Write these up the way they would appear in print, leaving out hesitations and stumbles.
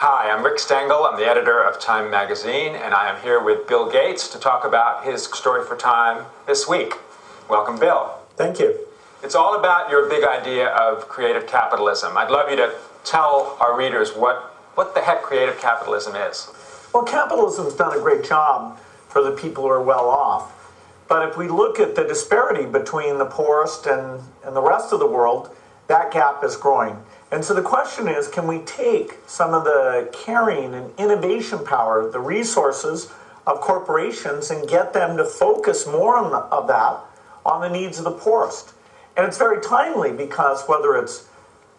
Hi, I'm Rick Stengel. I'm the editor of Time magazine, and I am here with Bill Gates to talk about his story for Time this week. Welcome, Bill. Thank you. It's all about your big idea of creative capitalism. I'd love you to tell our readers what the heck creative capitalism is. Well, capitalism's done a great job for the people who are well off. But if we look at the disparity between the poorest and the rest of the world, that gap is growing. And so the question is, can we take some of the carrying and innovation power, the resources of corporations, and get them to focus more of that on the needs of the poorest? And it's very timely because whether it's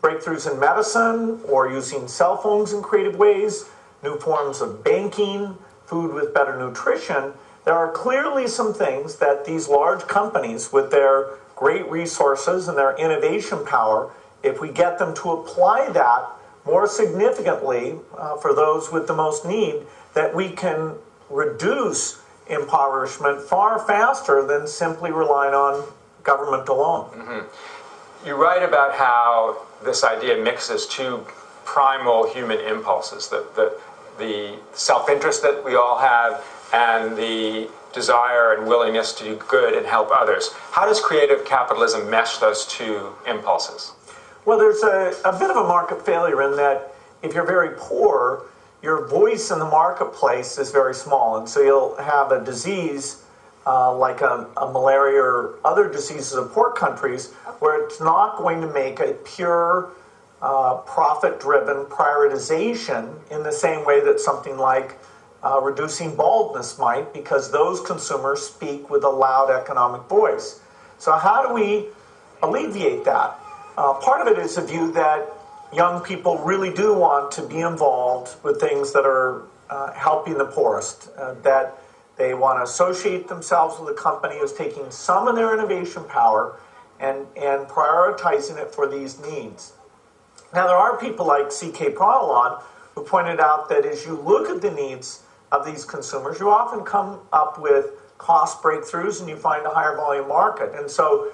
breakthroughs in medicine or using cell phones in creative ways, new forms of banking, food with better nutrition, there are clearly some things that these large companies with their great resources and their innovation power, if we get them to apply that more significantly for those with the most need, that we can reduce impoverishment far faster than simply relying on government alone. Mm-hmm. You write about how this idea mixes two primal human impulses, the self-interest that we all have and the desire and willingness to do good and help others. How does creative capitalism mesh those two impulses? Well, there's a bit of a market failure in that if you're very poor, your voice in the marketplace is very small. And so you'll have a disease like a malaria or other diseases of poor countries where it's not going to make a pure profit-driven prioritization in the same way that something like reducing baldness might, because those consumers speak with a loud economic voice. So how do we alleviate that? Part of it is a view that young people really do want to be involved with things that are helping the poorest, that they want to associate themselves with a company who's taking some of their innovation power and prioritizing it for these needs. Now, there are people like C.K. Prahalad who pointed out that as you look at the needs of these consumers, you often come up with cost breakthroughs and you find a higher volume market. And so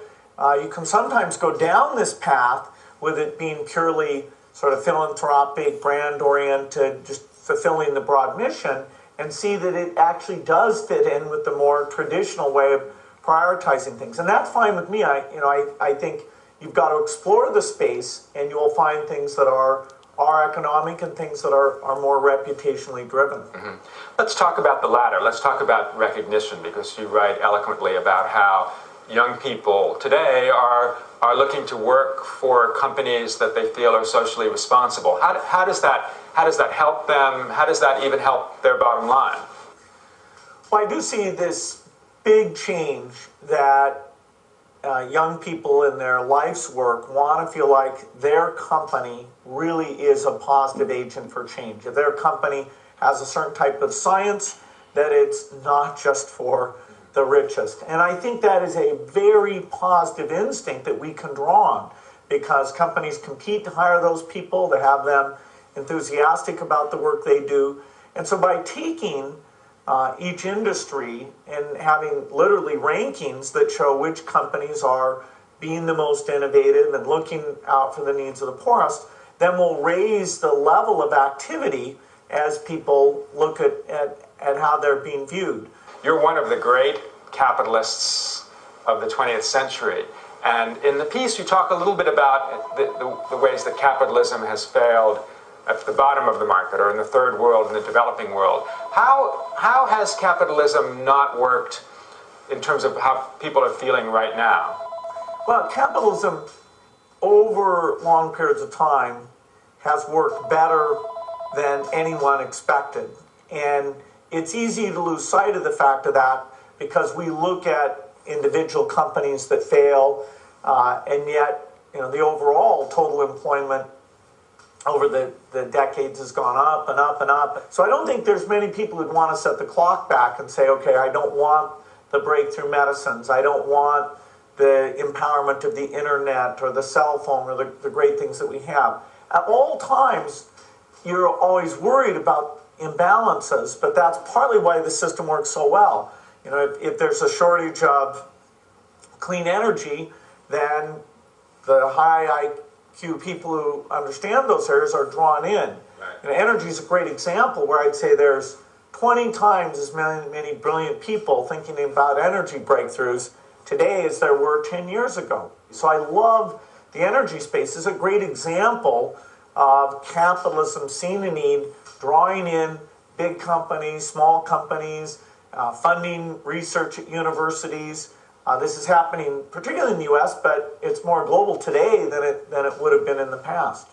you can sometimes go down this path with it being purely sort of philanthropic, brand-oriented, just fulfilling the broad mission, and see that it actually does fit in with the more traditional way of prioritizing things. And that's fine with me. I think you've got to explore the space, and you will find things that are economic and things that are more reputationally driven. Mm-hmm. Let's talk about the latter. Let's talk about recognition, because you write eloquently about how young people today are looking to work for companies that they feel are socially responsible. How does that help them? How does that even help their bottom line? Well, I do see this big change that young people in their life's work want to feel like their company really is a positive agent for change. If their company has a certain type of science, that it's not just for the richest. And I think that is a very positive instinct that we can draw on, because companies compete to hire those people, to have them enthusiastic about the work they do. And so by taking each industry and having literally rankings that show which companies are being the most innovative and looking out for the needs of the poorest, then we'll raise the level of activity as people look at how they're being viewed. You're one of the great capitalists of the 20th century. And in the piece, you talk a little bit about the ways that capitalism has failed at the bottom of the market, or in the third world, in the developing world. How has capitalism not worked in terms of how people are feeling right now? Well, capitalism over long periods of time has worked better than anyone expected. And it's easy to lose sight of the fact of that because we look at individual companies that fail, and yet the overall total employment over the decades has gone up and up and up. So I don't think there's many people who'd want to set the clock back and say, okay, I don't want the breakthrough medicines, I don't want the empowerment of the internet or the cell phone or the great things that we have. At all times, you're always worried about imbalances, but that's partly why the system works so well. If there's a shortage of clean energy, then the high people who understand those areas are drawn in. Right. And energy is a great example where I'd say there's 20 times as many brilliant people thinking about energy breakthroughs today as there were 10 years ago. So I love the energy space. It's a great example of capitalism seeing a need, drawing in big companies, small companies, funding research at universities. This is happening particularly in the U.S., but it's more global today than it would have been in the past.